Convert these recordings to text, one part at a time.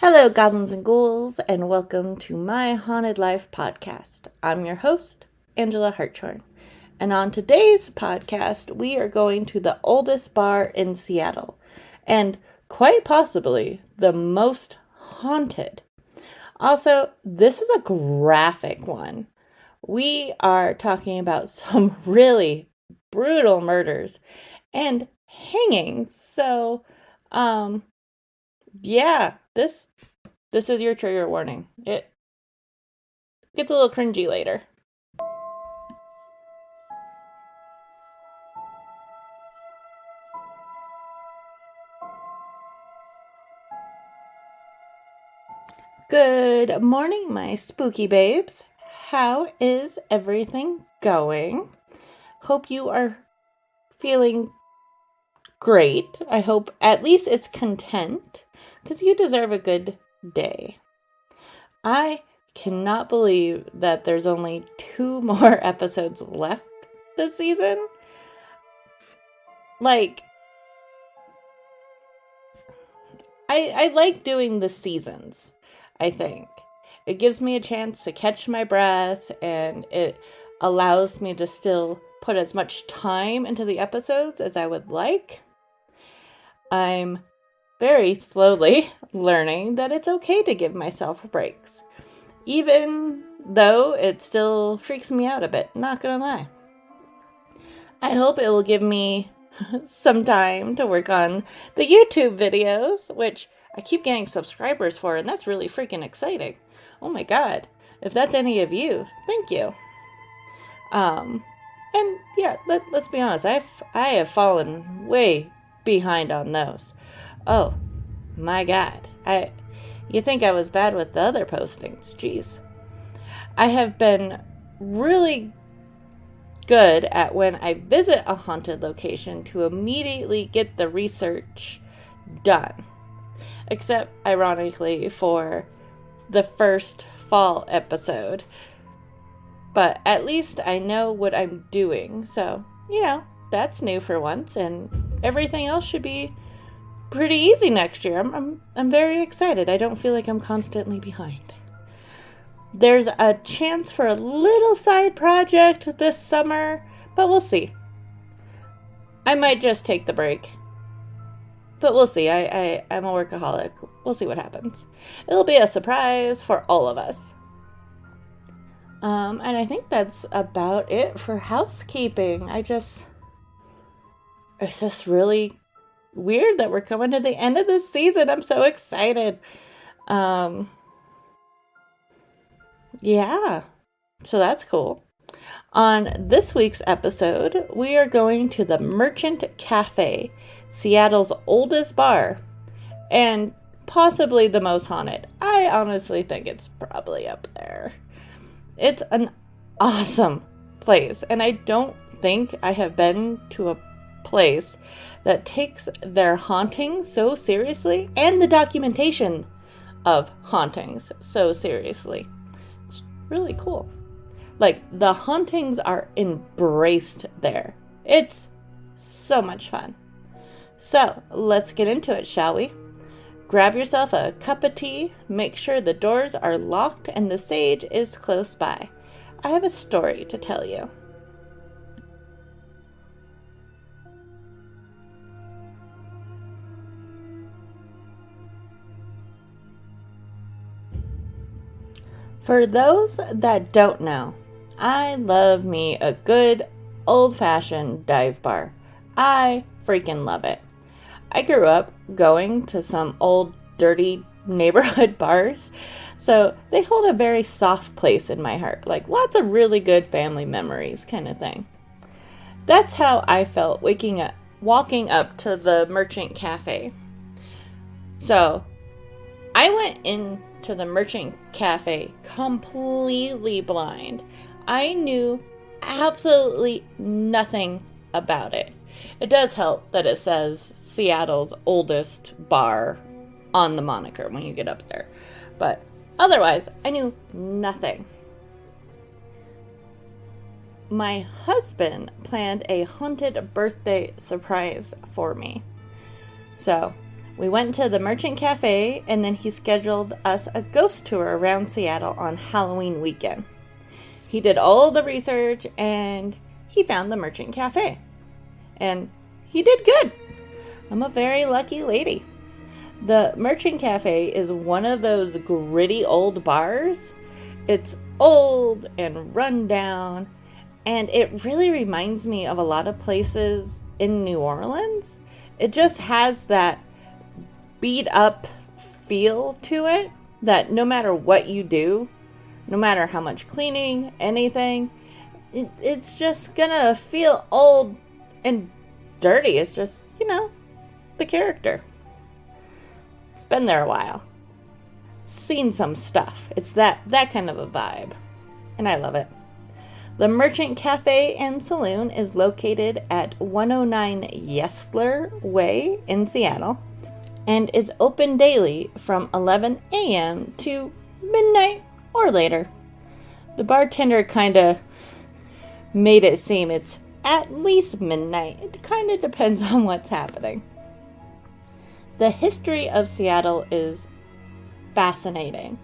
Hello, goblins and ghouls, and welcome to my Haunted Life podcast. I'm your host, Angela Hartshorn, and on today's podcast, we are going to the oldest bar in Seattle, and quite possibly the most haunted. Also, this is a graphic one. We are talking about some really brutal murders and hangings, so, yeah, this is your trigger warning. It gets a little cringy later. Good morning, my spooky babes. How is everything going? Hope you are feeling great. I hope at least it's content, because you deserve a good day. I cannot believe that there's only 2 more episodes left this season. I like doing the seasons, I think. It gives me a chance to catch my breath, and it allows me to still put as much time into the episodes as I would like. I'm very slowly learning that it's okay to give myself breaks, even though it still freaks me out a bit, not gonna lie. I hope it will give me some time to work on the YouTube videos, which I keep getting subscribers for, and that's really freaking exciting. Oh my god. If that's any of you, thank you. And yeah, let's be honest, I have fallen way behind on those. Oh my god. You think I was bad with the other postings. Jeez. I have been really good at, when I visit a haunted location, to immediately get the research done. Except, ironically, for the first fall episode. But at least I know what I'm doing. So, that's new for once, and everything else should be pretty easy next year. I'm very excited. I don't feel like I'm constantly behind. There's a chance for a little side project this summer, but we'll see. I might just take the break. But we'll see. I'm a workaholic. We'll see what happens. It'll be a surprise for all of us. And I think that's about it for housekeeping. It's just really weird that we're coming to the end of this season. I'm so excited. Yeah, so that's cool. On this week's episode, we are going to the Merchant Cafe, Seattle's oldest bar, and possibly the most haunted. I honestly think it's probably up there. It's an awesome place, and I don't think I have been to a place that takes their hauntings so seriously, and the documentation of hauntings so seriously. It's really cool. The hauntings are embraced there. It's so much fun. So, let's get into it, shall we? Grab yourself a cup of tea, make sure the doors are locked and the sage is close by. I have a story to tell you. For those that don't know, I love me a good old-fashioned dive bar. I freaking love it. I grew up going to some old, dirty neighborhood bars, so they hold a very soft place in my heart. Lots of really good family memories kind of thing. That's how I felt walking up to the Merchant Cafe. So, I went into the Merchant Cafe completely blind. I knew absolutely nothing about it. It does help that it says Seattle's oldest bar on the moniker when you get up there. But otherwise, I knew nothing. My husband planned a haunted birthday surprise for me. So, We went to the Merchant Cafe, and then he scheduled us a ghost tour around Seattle on Halloween weekend. He did all the research, and he found the Merchant Cafe. And he did good. I'm a very lucky lady. The Merchant Cafe is one of those gritty old bars. It's old and run down, and it really reminds me of a lot of places in New Orleans. It just has that beat up feel to it that no matter what you do, no matter how much cleaning, anything, it's just gonna feel old and dirty. It's just, the character. It's been there a while. Seen some stuff. It's that kind of a vibe. And I love it. The Merchant Cafe and Saloon is located at 109 Yesler Way in Seattle and is open daily from 11 a.m. to midnight or later. The bartender kind of made it seem it's at least midnight. It kind of depends on what's happening. The history of Seattle is fascinating.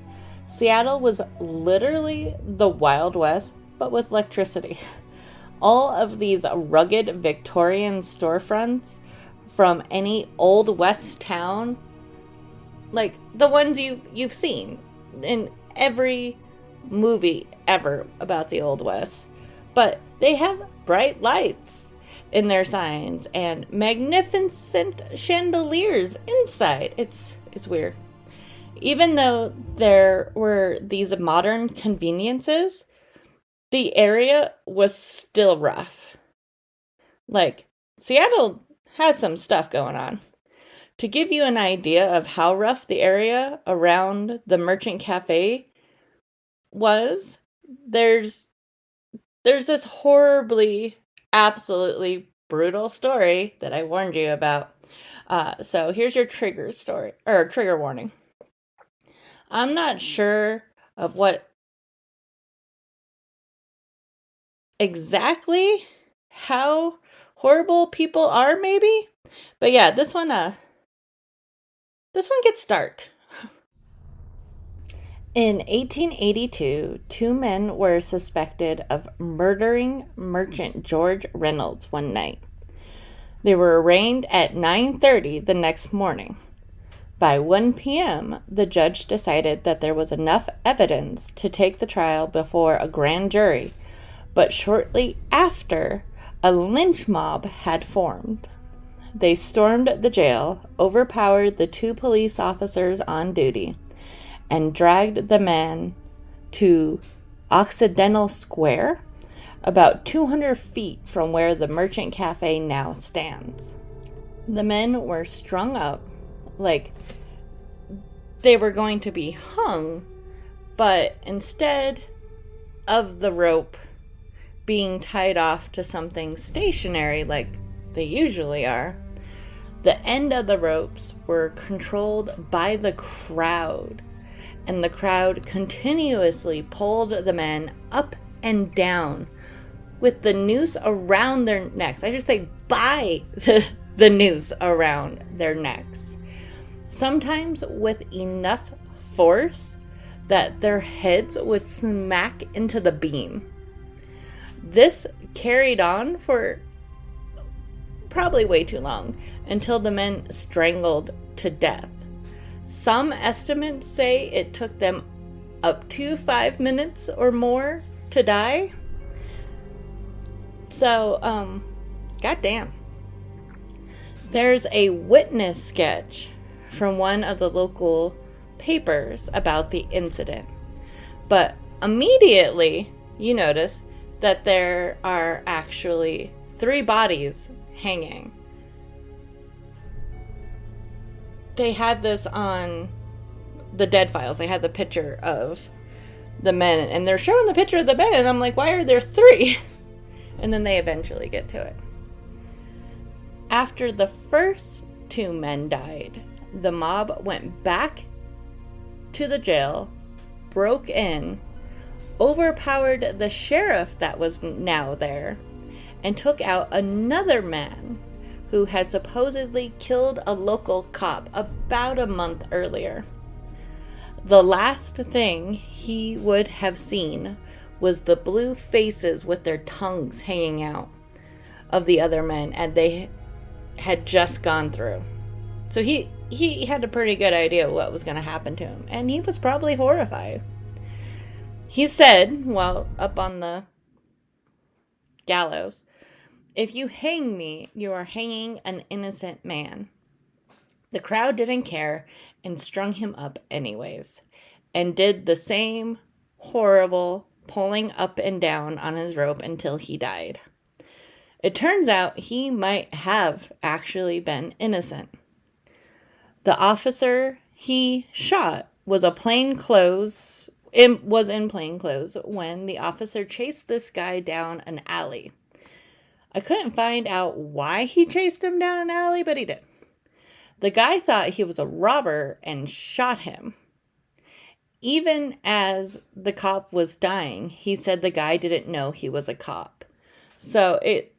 Seattle was literally the Wild West, but with electricity. All of these rugged Victorian storefronts from any Old West town, like the ones you've seen in every movie ever about the Old West, but they have bright lights in their signs and magnificent chandeliers inside. It's weird. Even though there were these modern conveniences, the area was still rough. Like, Seattle has some stuff going on. To give you an idea of how rough the area around the Merchant Cafe was, there's this horribly, absolutely brutal story that I warned you about. So here's your trigger warning. I'm not sure of what exactly how horrible people are, maybe, but yeah, this one gets dark. In 1882, two men were suspected of murdering merchant George Reynolds one night. They were arraigned at 9:30 the next morning. By 1 p.m., the judge decided that there was enough evidence to take the trial before a grand jury, but shortly after, a lynch mob had formed. They stormed the jail, overpowered the two police officers on duty, and dragged the man to Occidental Square, about 200 feet from where the Merchant Cafe now stands. The men were strung up like they were going to be hung, but instead of the rope being tied off to something stationary like they usually are, the end of the ropes were controlled by the crowd, and the crowd continuously pulled the men up and down with the noose around their necks. I should say by the noose around their necks. Sometimes with enough force that their heads would smack into the beam. This carried on for probably way too long, until the men strangled to death. Some estimates say it took them up to 5 minutes or more to die. So, goddamn. There's a witness sketch from one of the local papers about the incident. But immediately, you notice that there are actually 3 bodies hanging. They had this on the Dead Files. They had the picture of the men, and they're showing the picture of the men, and I'm like, why are there 3? And then they eventually get to it. After the first 2 men died, the mob went back to the jail, broke in, overpowered the sheriff that was now there, and took out another man who had supposedly killed a local cop about a month earlier. The last thing he would have seen was the blue faces with their tongues hanging out of the other men and they had just gone through. So he had a pretty good idea of what was going to happen to him, and he was probably horrified. He said, while up on the gallows, "If you hang me, you are hanging an innocent man." The crowd didn't care and strung him up anyways, and did the same horrible pulling up and down on his rope until he died. It turns out he might have actually been innocent. The officer he shot was in plain clothes when the officer chased this guy down an alley. I couldn't find out why he chased him down an alley, but he did. The guy thought he was a robber and shot him. Even as the cop was dying, he said the guy didn't know he was a cop. So it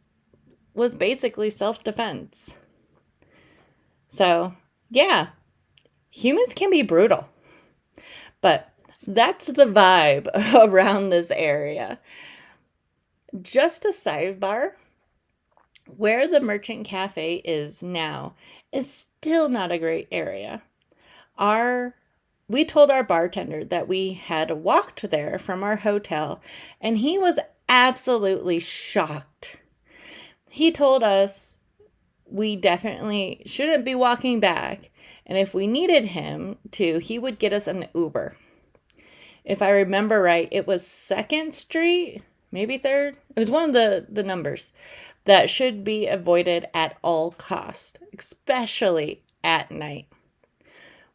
was basically self-defense. So, yeah, humans can be brutal. But that's the vibe around this area. Just a sidebar, where the Merchant Cafe is now is still not a great area. We told our bartender that we had walked there from our hotel, and he was absolutely shocked. He told us we definitely shouldn't be walking back, and if we needed him to, he would get us an Uber. If I remember right, it was 2nd Street, maybe 3rd. It was one of the numbers that should be avoided at all cost, especially at night.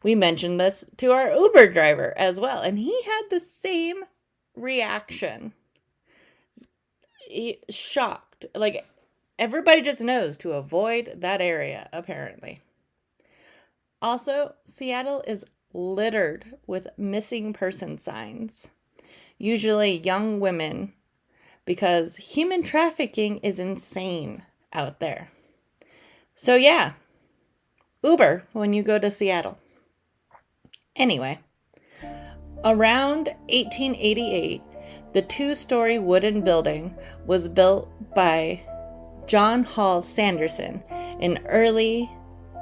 We mentioned this to our Uber driver as well, and he had the same reaction. Shocked. Like, everybody just knows to avoid that area, apparently. Also, Seattle is littered with missing person signs, usually young women, because human trafficking is insane out there. So yeah, Uber when you go to Seattle. Anyway, around 1888, the 2-story wooden building was built by John Hall Sanderson, an early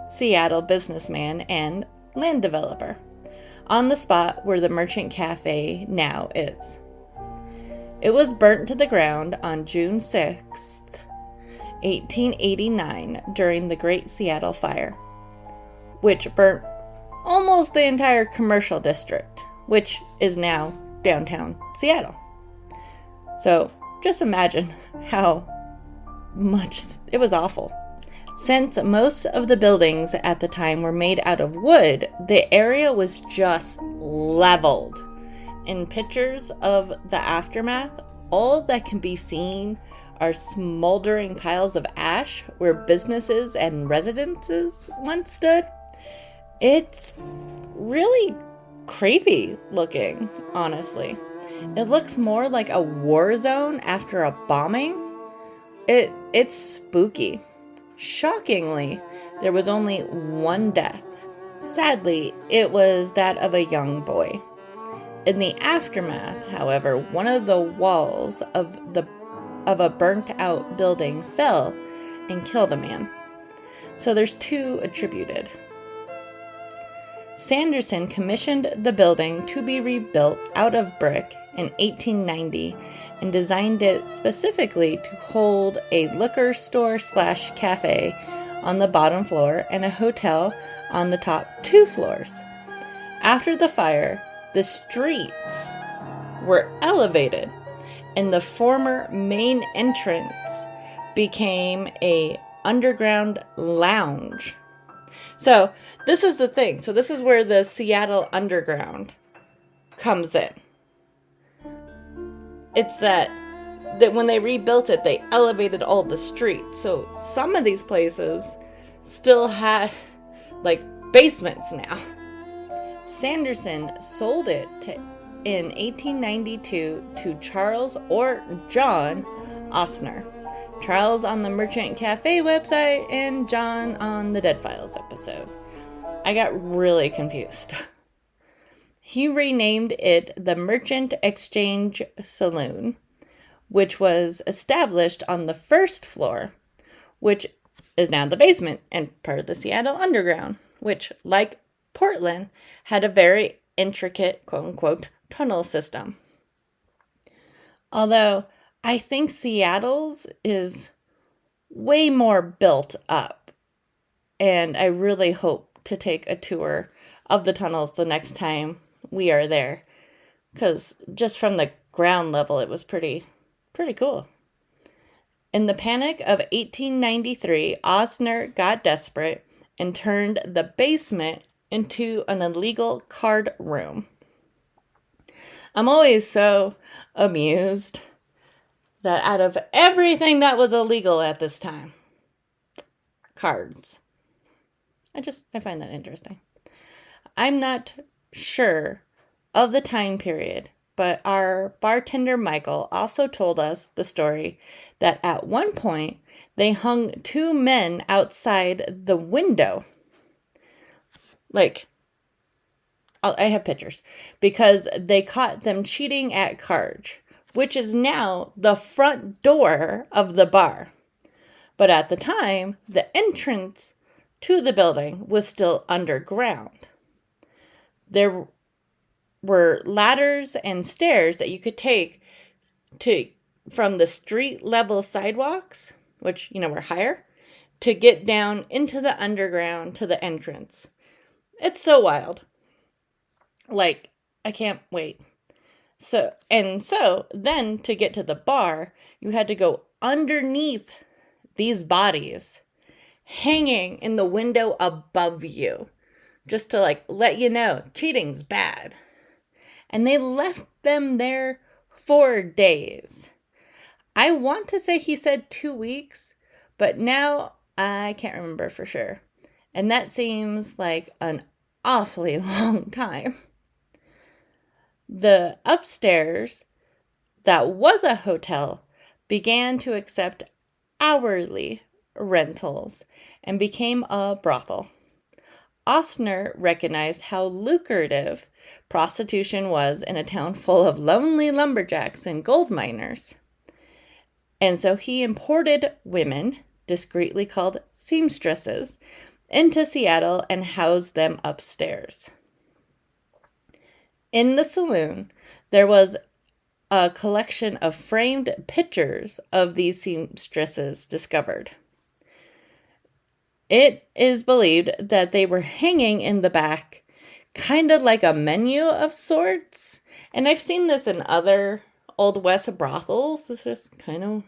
Seattle businessman and land developer, on the spot where the Merchant Cafe now is. It was burnt to the ground on June 6th, 1889, during the Great Seattle Fire, which burnt almost the entire commercial district, which is now downtown Seattle. So just imagine how much it was awful. Since most of the buildings at the time were made out of wood, the area was just leveled. In pictures of the aftermath, all that can be seen are smoldering piles of ash where businesses and residences once stood. It's really creepy looking, honestly. It looks more like a war zone after a bombing. It's spooky. Shockingly, there was only one death. Sadly, it was that of a young boy. In the aftermath, however, one of the walls of a burnt-out building fell and killed a man. So there's 2 attributed. Sanderson commissioned the building to be rebuilt out of brick in 1890 and designed it specifically to hold a liquor store/cafe on the bottom floor and a hotel on the top 2 floors. After the fire, the streets were elevated and the former main entrance became a underground lounge. So this is the thing. So this is where the Seattle Underground comes in. It's that when they rebuilt it, they elevated all the streets. So some of these places still had like basements now. Sanderson sold it in 1892 to Charles or John Osner, Charles on the Merchant Cafe website, and John on the Dead Files episode. I got really confused. He renamed it the Merchant Exchange Saloon, which was established on the first floor, which is now the basement and part of the Seattle Underground, which, like Portland, had a very intricate, quote-unquote, tunnel system. Although I think Seattle's is way more built up, and I really hope to take a tour of the tunnels the next time we are there, because just from the ground level, it was pretty cool. In the panic of 1893, Osner got desperate and turned the basement into an illegal card room. I'm always so amused that out of everything that was illegal at this time, cards. I find that interesting. I'm not sure of the time period, but our bartender Michael also told us the story that at one point they hung two men outside the window. Like, I have pictures, because they caught them cheating at cards, which is now the front door of the bar. But at the time, the entrance to the building was still underground. There were ladders and stairs that you could take from the street level sidewalks, which, were higher, to get down into the underground to the entrance. It's so wild. Like, I can't wait. So then to get to the bar, you had to go underneath these bodies hanging in the window above you, just to let you know cheating's bad. And they left them there for days. I want to say he said 2 weeks, but now I can't remember for sure. And that seems like an awfully long time. The upstairs, that was a hotel, began to accept hourly rentals and became a brothel. Osner recognized how lucrative prostitution was in a town full of lonely lumberjacks and gold miners. And so he imported women, discreetly called seamstresses, into Seattle and housed them upstairs. In the saloon, there was a collection of framed pictures of these seamstresses discovered. It is believed that they were hanging in the back, kind of like a menu of sorts. And I've seen this in other Old West brothels. It's just kind of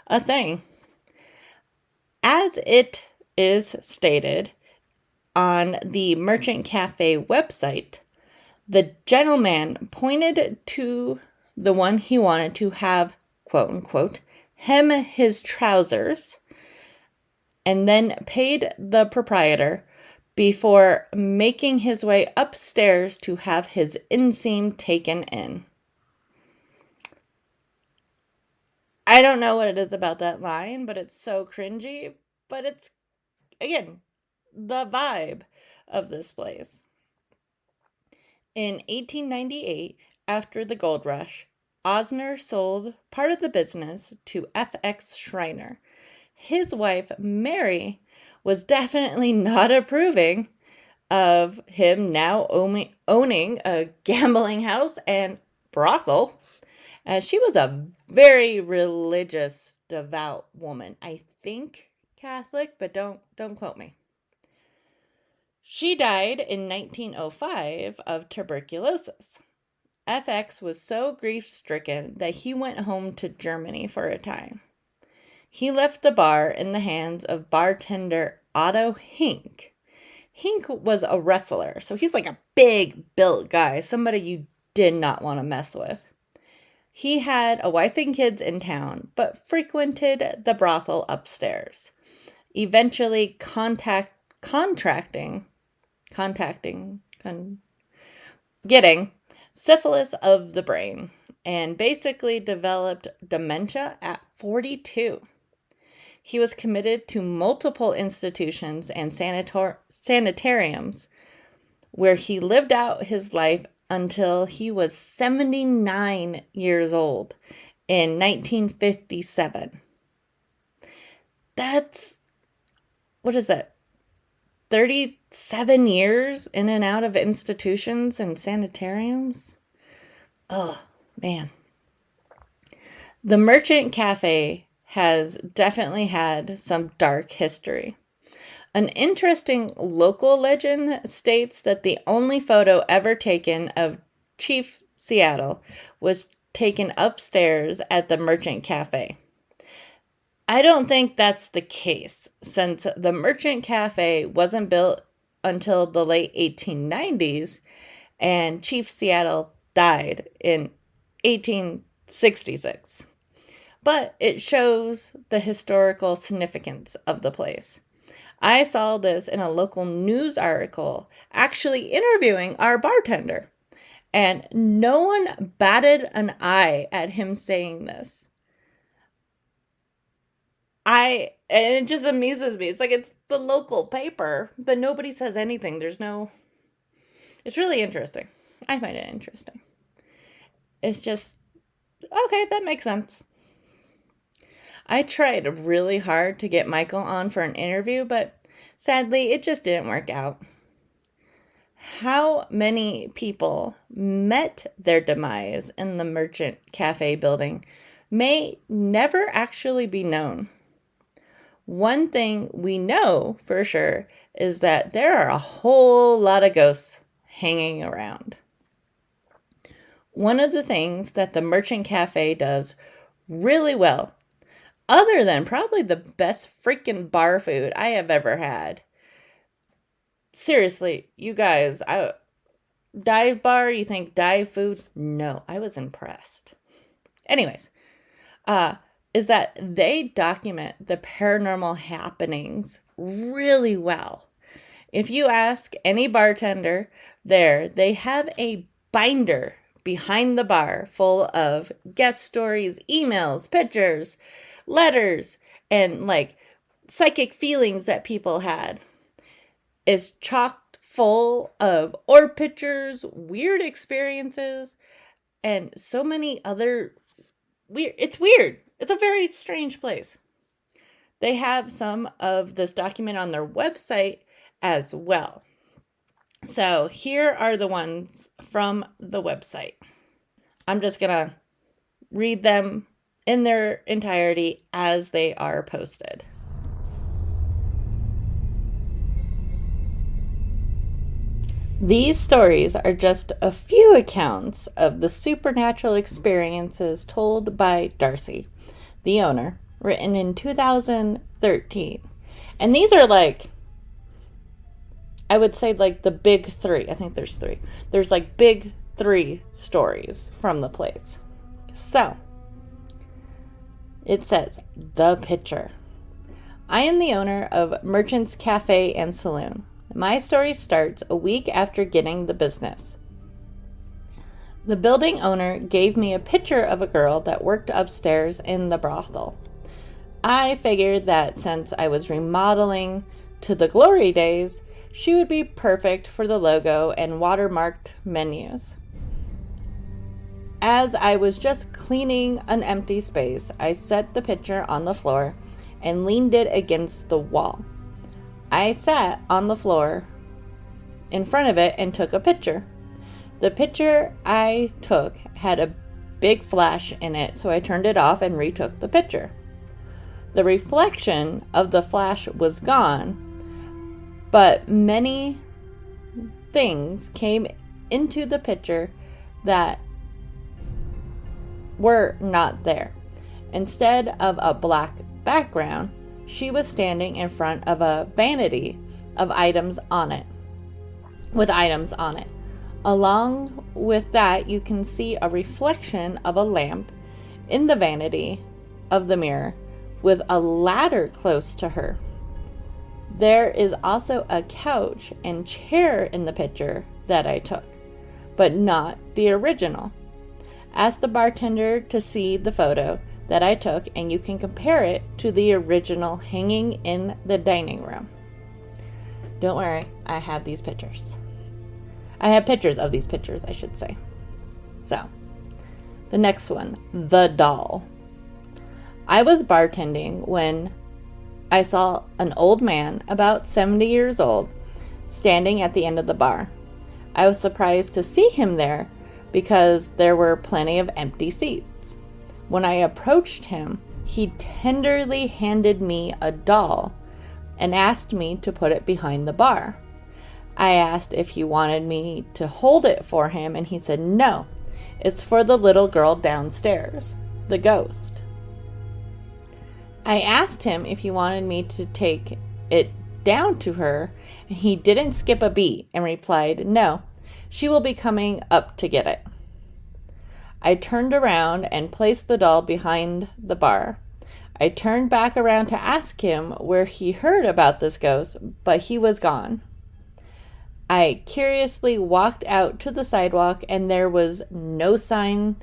a thing. As it is stated on the Merchant Cafe website, the gentleman pointed to the one he wanted to have, quote unquote, hem his trousers, and then paid the proprietor before making his way upstairs to have his inseam taken in. I don't know what it is about that line, but it's so cringy. But it's, again, the vibe of this place. In 1898, after the gold rush, Osner sold part of the business to F.X. Schreiner. His wife, Mary, was definitely not approving of him now owning a gambling house and brothel, as she was a very religious, devout woman. I think Catholic, but don't quote me. She died in 1905 of tuberculosis. FX was so grief-stricken that he went home to Germany for a time. He left the bar in the hands of bartender Otto Hink. Hink was a wrestler, so he's like a big built guy, somebody you did not want to mess with. He had a wife and kids in town, but frequented the brothel upstairs, eventually getting syphilis of the brain, and basically developed dementia at 42. He was committed to multiple institutions and sanitariums where he lived out his life until he was 79 years old in 1957. That's, what is that, 37 years in and out of institutions and sanitariums? Oh, man. The Merchant Cafe has definitely had some dark history. An interesting local legend states that the only photo ever taken of Chief Seattle was taken upstairs at the Merchant Cafe. I don't think that's the case, since the Merchant Cafe wasn't built until the late 1890s, and Chief Seattle died in 1866. But it shows the historical significance of the place. I saw this in a local news article, actually interviewing our bartender, and no one batted an eye at him saying this. And it just amuses me. It's like it's the local paper, but nobody says anything. It's really interesting. I find it interesting. It's just, okay, that makes sense. I tried really hard to get Michael on for an interview, but sadly, it just didn't work out. How many people met their demise in the Merchant Cafe building may never actually be known. One thing we know for sure is that there are a whole lot of ghosts hanging around. One of the things that the Merchant Cafe does really well, other than probably the best freaking bar food I have ever had. Seriously, you guys, dive bar, you think dive food? No, I was impressed. Anyways, is that they document the paranormal happenings really well. If you ask any bartender there, they have a binder behind the bar full of guest stories, emails, pictures, letters, and like psychic feelings that people had. It's chocked full of orb pictures, weird experiences, and so many other weird. It's weird. It's a very strange place. They have some of this document on their website as well. So here are the ones from the website. I'm just going to read them in their entirety as they are posted. These stories are just a few accounts of the supernatural experiences told by Darcy, the owner, written in 2013. And these are like, I would say like the big three. I think there's three. There's like big three stories from the place. So, it says, The Pitcher. I am the owner of Merchant's Cafe and Saloon. My story starts a week after getting the business. The building owner gave me a picture of a girl that worked upstairs in the brothel. I figured that since I was remodeling to the glory days, she would be perfect for the logo and watermarked menus. As I was just cleaning an empty space, I set the picture on the floor and leaned it against the wall. I sat on the floor in front of it and took a picture. The picture I took had a big flash in it, so I turned it off and retook the picture. The reflection of the flash was gone, but many things came into the picture that were not there. Instead of a black background, she was standing in front of a vanity of items on it, with items on it. Along with that, you can see a reflection of a lamp in the vanity of the mirror with a ladder close to her. There is also a couch and chair in the picture that I took, but not the original. Ask the bartender to see the photo that I took, and you can compare it to the original hanging in the dining room. Don't worry, I have these pictures. I have pictures of these pictures, I should say. So, the next one, the doll. I was bartending when I saw an old man, about 70 years old, standing at the end of the bar. I was surprised to see him there because there were plenty of empty seats. When I approached him, he tenderly handed me a doll and asked me to put it behind the bar. I asked if he wanted me to hold it for him, and he said, "No, it's for the little girl downstairs, the ghost." I asked him if he wanted me to take it down to her, and he didn't skip a beat and replied, "No, she will be coming up to get it." I turned around and placed the doll behind the bar. I turned back around to ask him where he heard about this ghost, but he was gone. I curiously walked out to the sidewalk, and there was no sign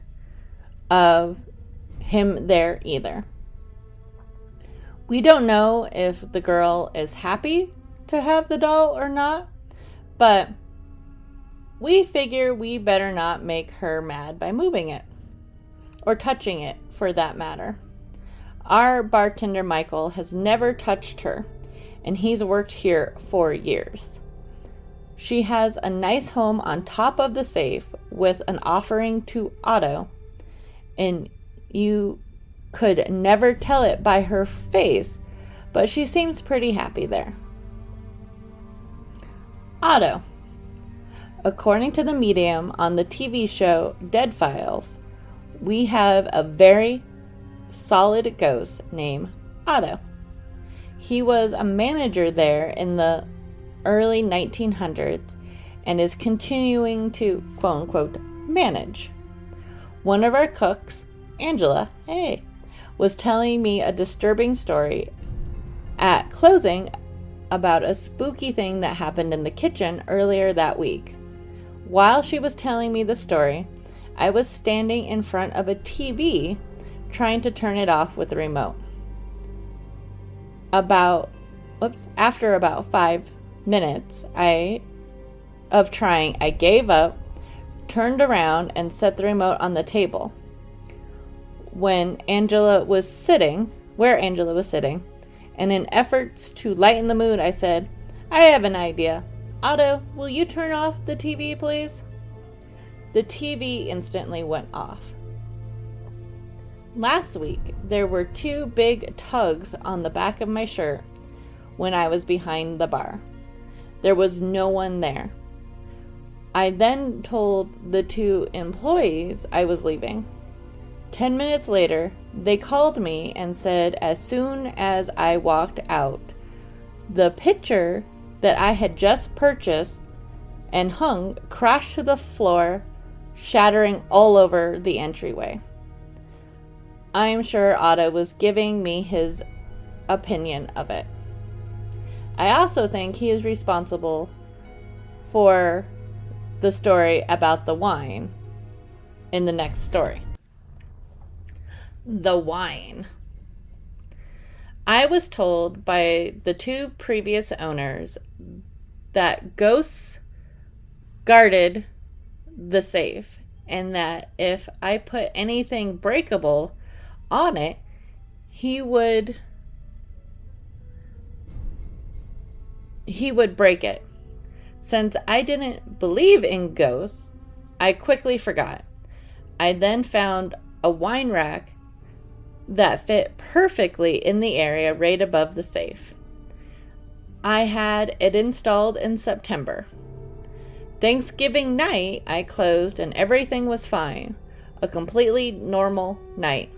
of him there either. We don't know if the girl is happy to have the doll or not, but we figure we better not make her mad by moving it, or touching it for that matter. Our bartender Michael has never touched her, and he's worked here for years. She has a nice home on top of the safe with an offering to Otto, and you could never tell it by her face, but she seems pretty happy there. Otto. According to the medium on the TV show Dead Files, we have a very solid ghost named Otto. He was a manager there in the early 1900s and is continuing to, quote unquote, manage. One of our cooks, Angela, was telling me a disturbing story at closing about a spooky thing that happened in the kitchen earlier that week. While she was telling me the story, I was standing in front of a TV trying to turn it off with the remote. After about 5 minutes of trying, I gave up, turned around, and set the remote on the table. Where Angela was sitting, and in efforts to lighten the mood, I said, "I have an idea. Otto, will you turn off the TV, please?" The TV instantly went off. Last week, there were 2 big tugs on the back of my shirt when I was behind the bar. There was no one there. I then told the 2 employees I was leaving. 10 minutes later, they called me and said as soon as I walked out, the picture that I had just purchased and hung crashed to the floor, shattering all over the entryway. I am sure Otto was giving me his opinion of it. I also think he is responsible for the story about the wine in the next story. The wine. I was told by the 2 previous owners that ghosts guarded the safe, and that if I put anything breakable on it, he would break it. Since I didn't believe in ghosts, I quickly forgot. I then found a wine rack that fit perfectly in the area right above the safe. I had it installed in September. Thanksgiving night, I closed and everything was fine. A completely normal night.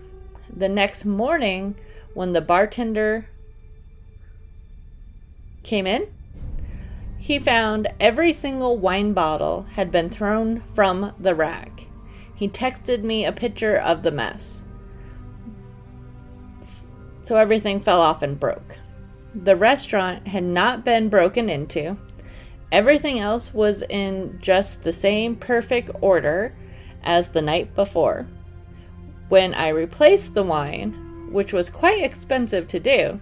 The next morning, when the bartender came in, he found every single wine bottle had been thrown from the rack. He texted me a picture of the mess. So everything fell off and broke. The restaurant had not been broken into. Everything else was in just the same perfect order as the night before. When I replaced the wine, which was quite expensive to do,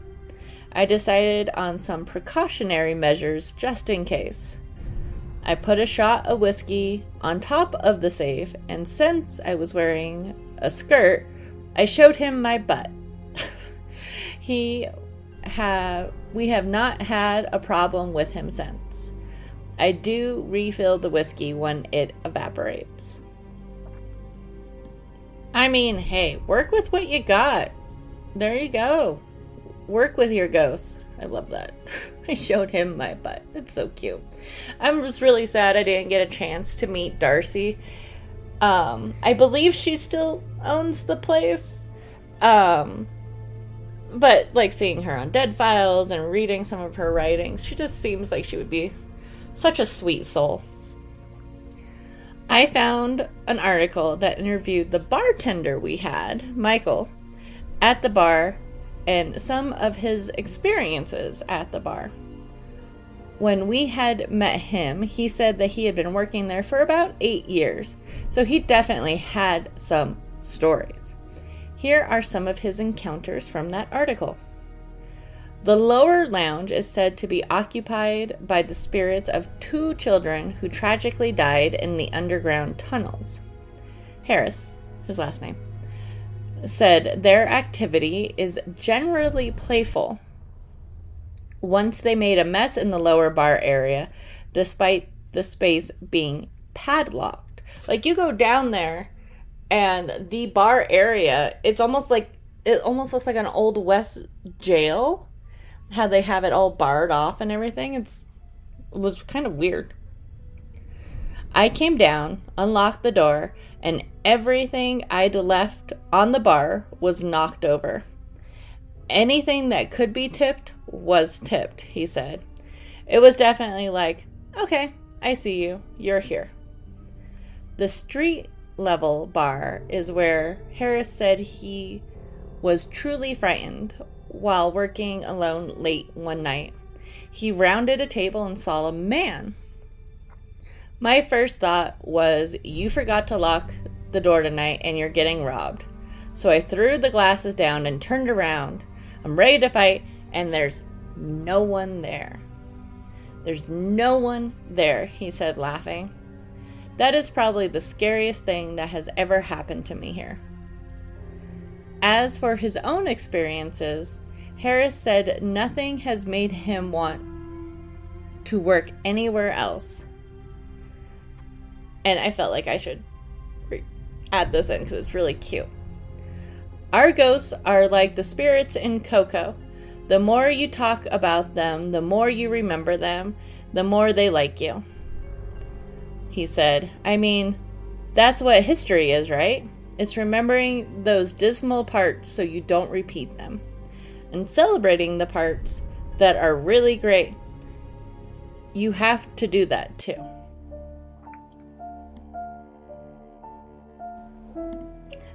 I decided on some precautionary measures just in case. I put a shot of whiskey on top of the safe, and since I was wearing a skirt, I showed him my butt. We have not had a problem with him since. I do refill the whiskey when it evaporates. I mean, hey, work with what you got. There you go. Work with your ghost. I love that. I showed him my butt. It's so cute. I was really sad I didn't get a chance to meet Darcy. I believe she still owns the place. But like seeing her on Dead Files and reading some of her writings, she just seems like she would be such a sweet soul. I found an article that interviewed the bartender we had, Michael, at the bar and some of his experiences at the bar. When we had met him, he said that he had been working there for about 8 years, so he definitely had some stories. Here are some of his encounters from that article. The lower lounge is said to be occupied by the spirits of 2 children who tragically died in the underground tunnels. Harris, his last name, said their activity is generally playful. Once they made a mess in the lower bar area, despite the space being padlocked. Like, you go down there and the bar area, it almost looks like an Old West jail. How they have it all barred off and everything. It was kind of weird. I came down, unlocked the door, and everything I'd left on the bar was knocked over. Anything that could be tipped was tipped, he said. It was definitely like, okay, I see you. You're here. The street level bar is where Harris said he was truly frightened while working alone late one night. He rounded a table and saw a man. My first thought was, you forgot to lock the door tonight and you're getting robbed. So I threw the glasses down and turned around. I'm ready to fight, and there's no one there. There's no one there, he said, laughing. That is probably the scariest thing that has ever happened to me here. As for his own experiences, Harris said nothing has made him want to work anywhere else. And I felt like I should add this in because it's really cute. Our ghosts are like the spirits in Coco. The more you talk about them, the more you remember them, the more they like you. He said, I mean, that's what history is, right? It's remembering those dismal parts so you don't repeat them. And celebrating the parts that are really great. You have to do that too.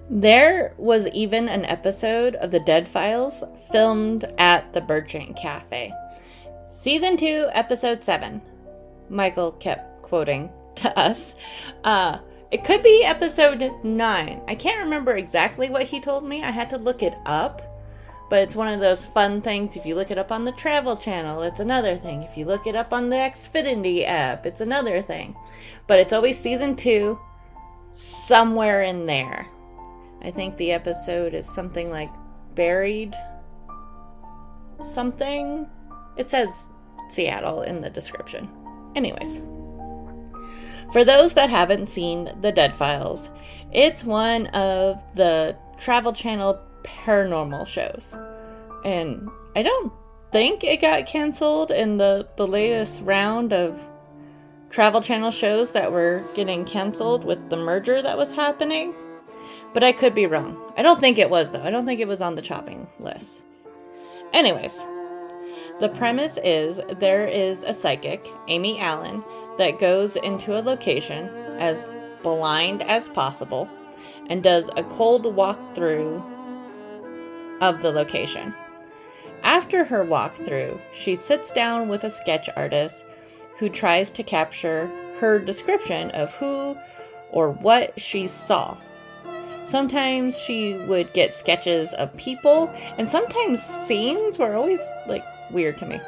There was even an episode of The Dead Files filmed at the Bertrand Cafe. Season 2, Episode 7. Michael kept quoting to us. It could be episode 9. I can't remember exactly what he told me. I had to look it up. But it's one of those fun things. If you look it up on the Travel Channel, it's another thing. If you look it up on the Xfinity app, it's another thing. But it's always season 2, somewhere in there. I think the episode is something like Buried something. It says Seattle in the description. Anyways. For those that haven't seen The Dead Files, it's one of the Travel Channel paranormal shows. And I don't think it got canceled in the latest round of Travel Channel shows that were getting canceled with the merger that was happening. But I could be wrong. I don't think it was, though. I don't think it was on the chopping list. Anyways, the premise is there is a psychic, Amy Allen, that goes into a location as blind as possible and does a cold walkthrough of the location. After her walkthrough, she sits down with a sketch artist who tries to capture her description of who or what she saw. Sometimes she would get sketches of people, and sometimes scenes were always, like, weird to me.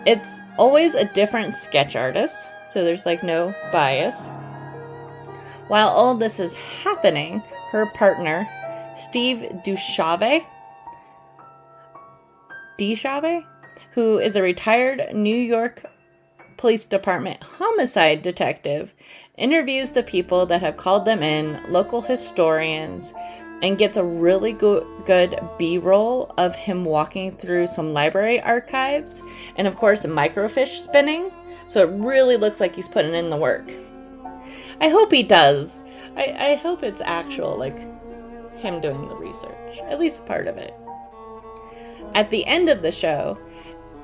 It's always a different sketch artist, so there's, like, no bias. While all this is happening, her partner, Steve Duchave, who is a retired New York Police Department homicide detective, interviews the people that have called them in, local historians, and gets a really good B-roll of him walking through some library archives, and of course microfiche spinning, so it really looks like he's putting in the work. I hope he does. I hope it's actual, like, him doing the research, at least part of it. At the end of the show,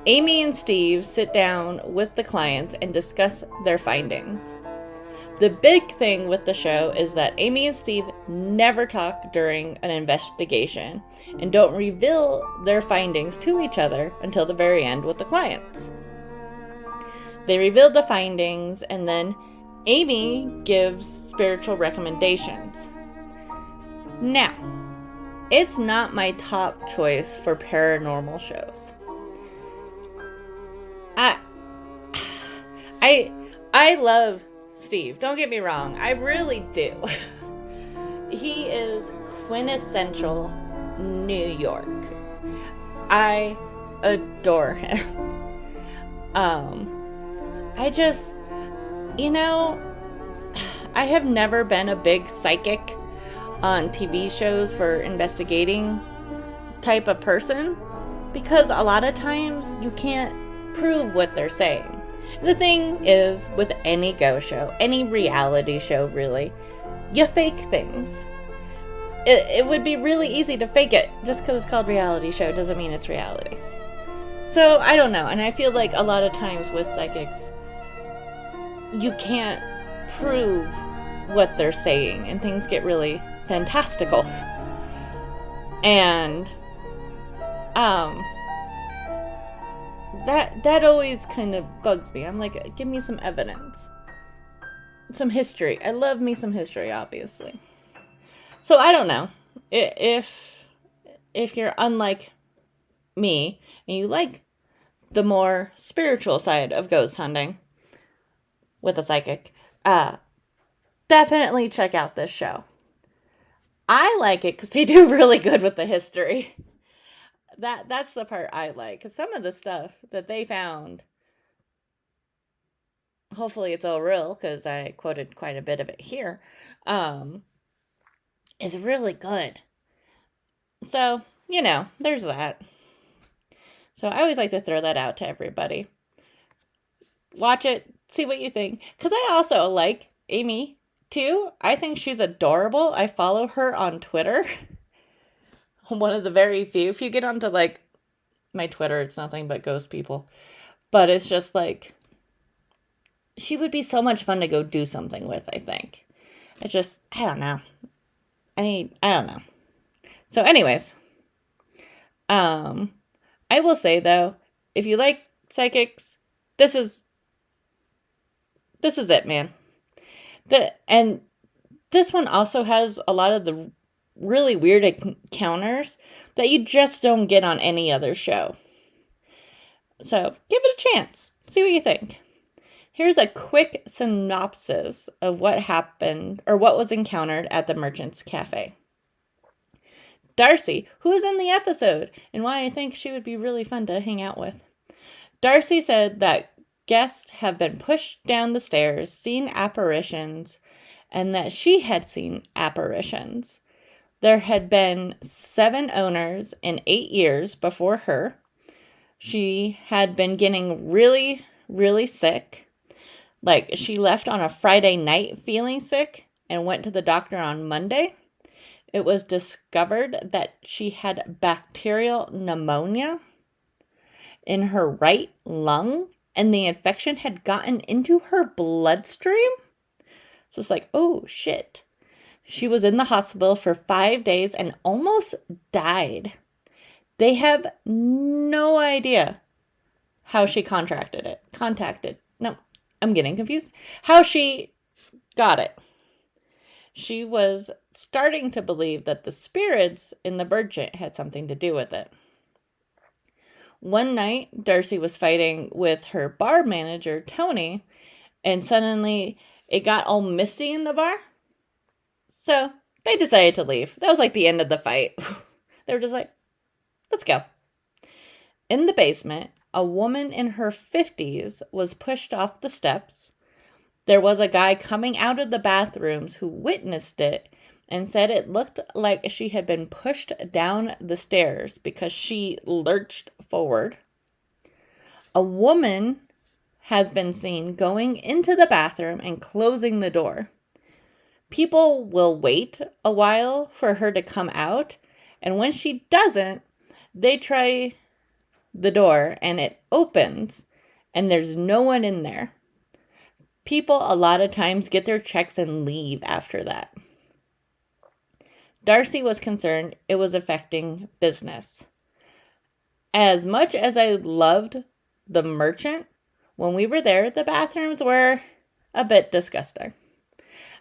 Amy and Steve sit down with the clients and discuss their findings. The big thing with the show is that Amy and Steve never talk during an investigation and don't reveal their findings to each other until the very end with the clients. They reveal the findings, and then Amy gives spiritual recommendations. Now, it's not my top choice for paranormal shows. I love Steve. Don't get me wrong. I really do. He is quintessential New York. I adore him. I just, I have never been a big psychic on TV shows for investigating type of person, because a lot of times you can't prove what they're saying. The thing is, with any ghost show, any reality show really, you fake things. It would be really easy to fake it. Just because it's called reality show doesn't mean it's reality. So, I don't know. And I feel like a lot of times with psychics, you can't prove what they're saying, and things get really fantastical. And that always kind of bugs me. I'm like, give me some evidence, some history. I love me some history, obviously. So I don't know if you're unlike me and you like the more spiritual side of ghost hunting with a psychic, definitely check out this show. I like it because they do really good with the history. That's the part I like, because some of the stuff that they found, hopefully it's all real, because I quoted quite a bit of it here, is really good. So, there's that. So I always like to throw that out to everybody. Watch it, see what you think. Because I also like Amy, too. I think she's adorable. I follow her on Twitter. One of the very few. If you get onto, like, my Twitter, it's nothing but ghost people. But it's just, like, she would be so much fun to go do something with, I think. It's just, I don't know. I don't know. So, anyways. I will say, though, if you like psychics, this is it, man. And this one also has a lot of the really weird encounters that you just don't get on any other show. So give it a chance. See what you think. Here's a quick synopsis of what happened or what was encountered at the Merchant's Cafe. Darcy, who is in the episode, and why I think she would be really fun to hang out with. Darcy said that guests have been pushed down the stairs, seen apparitions, and that she had seen apparitions. There had been 7 owners in 8 years before her. She had been getting really, really sick. Like, she left on a Friday night feeling sick and went to the doctor on Monday. It was discovered that she had bacterial pneumonia in her right lung, and the infection had gotten into her bloodstream. So it's like, oh, shit. She was in the hospital for 5 days and almost died. They have no idea how she how she got it. She was starting to believe that the spirits in the merchant had something to do with it. One night, Darcy was fighting with her bar manager, Tony, and suddenly it got all misty in the bar. So they decided to leave. That was like the end of the fight. They were just like, let's go. In the basement, a woman in her 50s was pushed off the steps. There was a guy coming out of the bathrooms who witnessed it and said it looked like she had been pushed down the stairs because she lurched forward. A woman has been seen going into the bathroom and closing the door. People will wait a while for her to come out, and when she doesn't, they try the door and it opens and there's no one in there. People a lot of times get their checks and leave after that. Darcy was concerned it was affecting business. As much as I loved the merchant, when we were there, the bathrooms were a bit disgusting.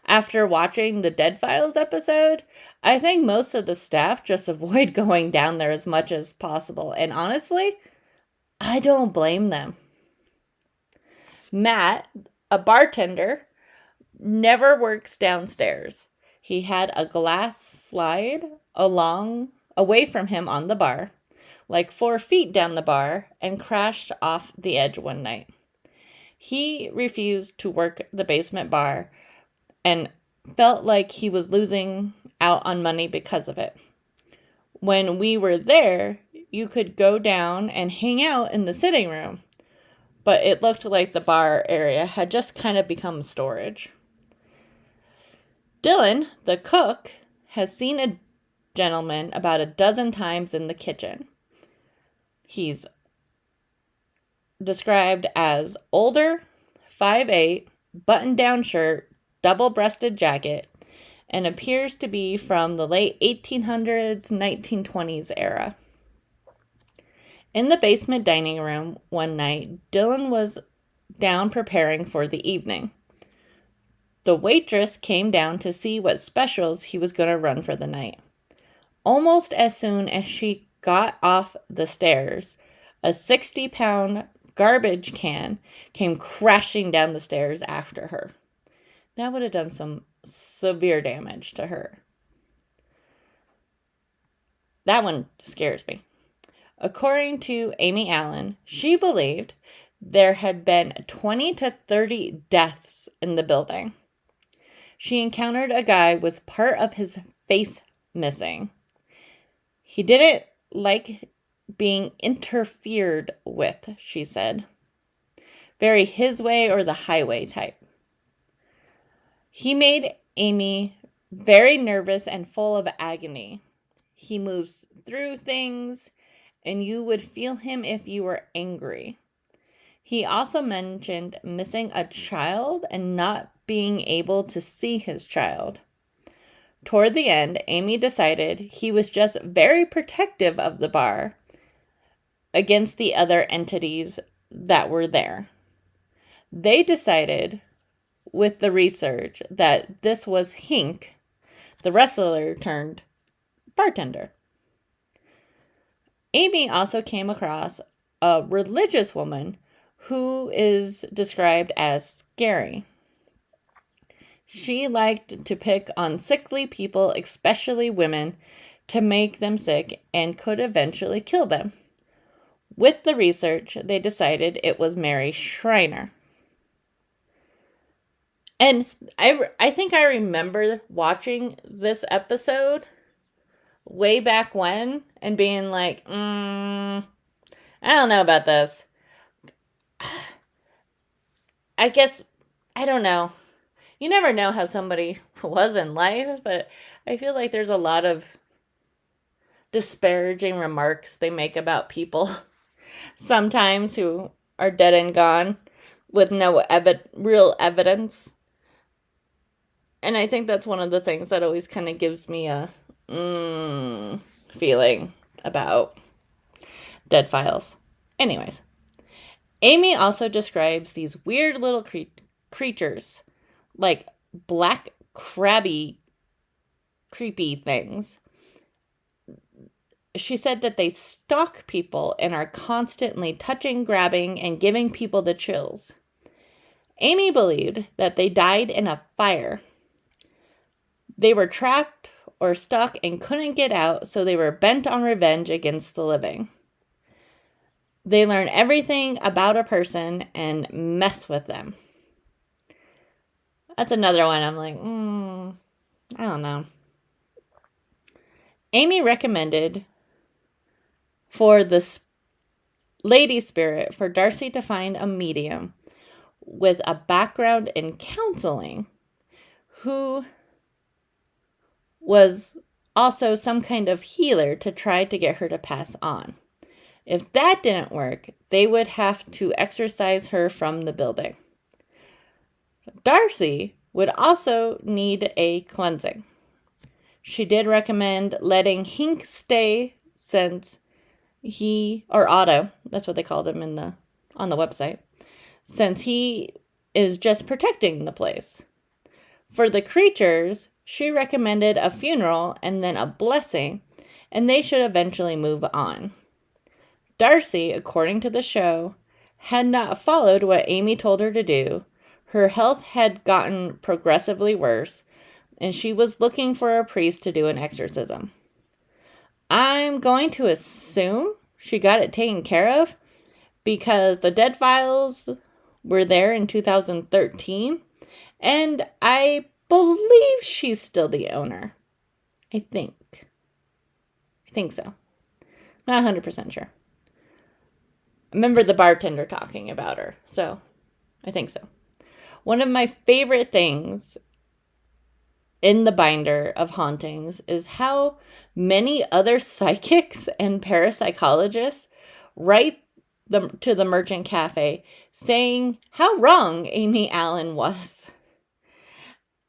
After watching the Dead Files episode, I think most of the staff just avoid going down there as much as possible. And honestly, I don't blame them. Matt, a bartender, never works downstairs. He had a glass slide away from him on the bar, like 4 feet down the bar, and crashed off the edge one night. He refused to work the basement bar and felt like he was losing out on money because of it. When we were there, you could go down and hang out in the sitting room, but it looked like the bar area had just kind of become storage. Dylan, the cook, has seen a gentleman about a dozen times in the kitchen. He's described as older, 5'8", button-down shirt, double-breasted jacket, and appears to be from the late 1800s, 1920s era. In the basement dining room one night, Dylan was down preparing for the evening. The waitress came down to see what specials he was going to run for the night. Almost as soon as she got off the stairs, a 60-pound garbage can came crashing down the stairs after her. That would have done some severe damage to her. That one scares me. According to Amy Allen, she believed there had been 20 to 30 deaths in the building. She encountered a guy with part of his face missing. He didn't like being interfered with, she said. Very his way or the highway type. He made Amy very nervous and full of agony. He moves through things, and you would feel him if you were angry. He also mentioned missing a child and not being able to see his child. Toward the end, Amy decided he was just very protective of the bar against the other entities that were there. They decided with the research that this was Hink, the wrestler turned bartender. Amy also came across a religious woman who is described as scary. She liked to pick on sickly people, especially women, to make them sick and could eventually kill them. With the research, they decided it was Mary Schreiner. And I think I remember watching this episode way back when and being like, I don't know about this. I guess, I don't know. You never know how somebody was in life, but I feel like there's a lot of disparaging remarks they make about people sometimes who are dead and gone with no real evidence. And I think that's one of the things that always kind of gives me a feeling about Dead Files. Anyways, Amy also describes these weird little creatures like black crabby creepy things. She said that they stalk people and are constantly touching, grabbing, and giving people the chills. Amy believed that they died in a fire. They were trapped or stuck and couldn't get out, so they were bent on revenge against the living. They learn everything about a person and mess with them. That's another one I'm like, I don't know. Amy recommended for the lady spirit for Darcy to find a medium with a background in counseling who was also some kind of healer to try to get her to pass on. If that didn't work, they would have to exorcise her from the building. Darcy would also need a cleansing. She did recommend letting Hink stay since Otto, that's what they called him on the website, since he is just protecting the place. For the creatures, she recommended a funeral and then a blessing, and they should eventually move on. Darcy, according to the show, had not followed what Amy told her to do. Her health had gotten progressively worse, and she was looking for a priest to do an exorcism. I'm going to assume she got it taken care of because the Dead Files were there in 2013, and I believe she's still the owner. I think so. Not 100% sure. I remember the bartender talking about her, so I think so. One of my favorite things in the binder of hauntings is how many other psychics and parapsychologists write to the Merchant Cafe saying how wrong Amy Allen was.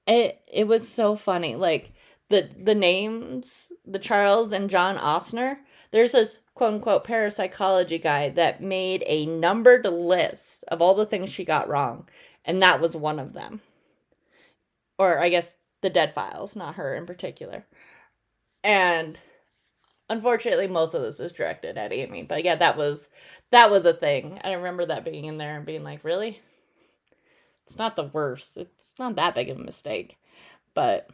It was so funny. Like the names, the Charles and John Osner, there's this quote-unquote parapsychology guy that made a numbered list of all the things she got wrong, and that was one of them. Or I guess the Dead Files, not her in particular. And unfortunately, most of this is directed at Amy. But yeah, that was a thing. I remember that being in there and being like, really? It's not the worst. It's not that big of a mistake. But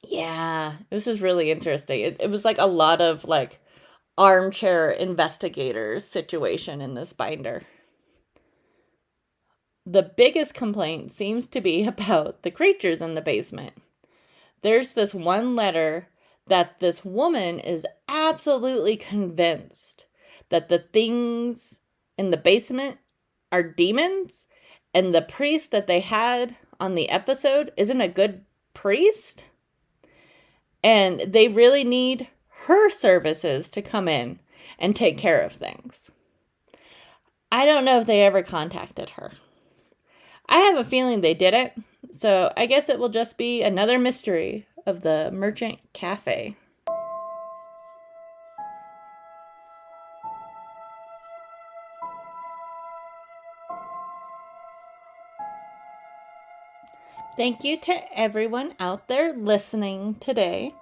yeah, this is really interesting. It was like a lot of like armchair investigators situation in this binder. The biggest complaint seems to be about the creatures in the basement. There's this one letter that this woman is absolutely convinced that the things in the basement are demons, and the priest that they had on the episode isn't a good priest, and they really need her services to come in and take care of things. I don't know if they ever contacted her. I have a feeling they didn't, so I guess it will just be another mystery of the Merchant Cafe. Thank you to everyone out there listening today.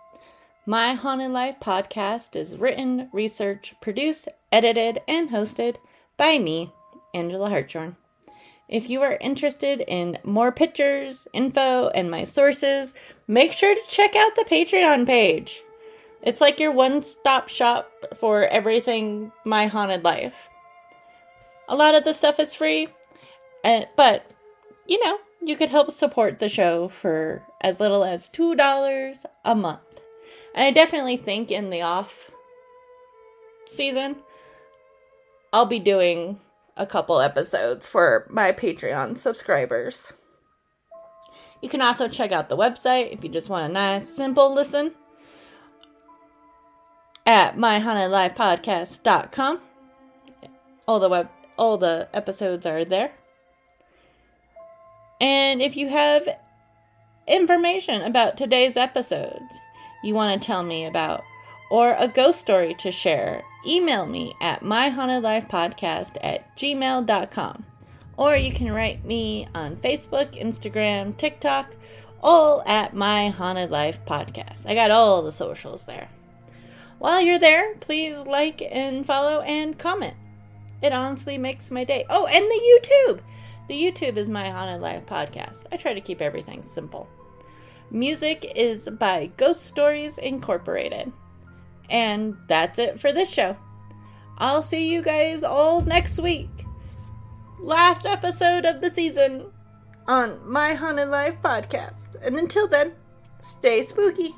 My Haunted Life podcast is written, researched, produced, edited, and hosted by me, Angela Hartshorn. If you are interested in more pictures, info, and my sources, make sure to check out the Patreon page. It's like your one-stop shop for everything My Haunted Life. A lot of the stuff is free, but, you could help support the show for as little as $2 a month. And I definitely think in the off season, I'll be doing a couple episodes for my Patreon subscribers. You can also check out the website if you just want a nice, simple listen at myhauntedlifepodcast.com. All the episodes are there. And if you have information about today's episodes you want to tell me about, or a ghost story to share, email me at myhauntedlifepodcast@gmail.com. Or you can write me on Facebook, Instagram, TikTok, all at My Haunted Life Podcast. I got all the socials there. While you're there, please like and follow and comment. It honestly makes my day. Oh, and the YouTube! The YouTube is My Haunted Life Podcast. I try to keep everything simple. Music is by Ghost Stories Incorporated. And that's it for this show. I'll see you guys all next week. Last episode of the season on My Haunted Life Podcast. And until then, stay spooky.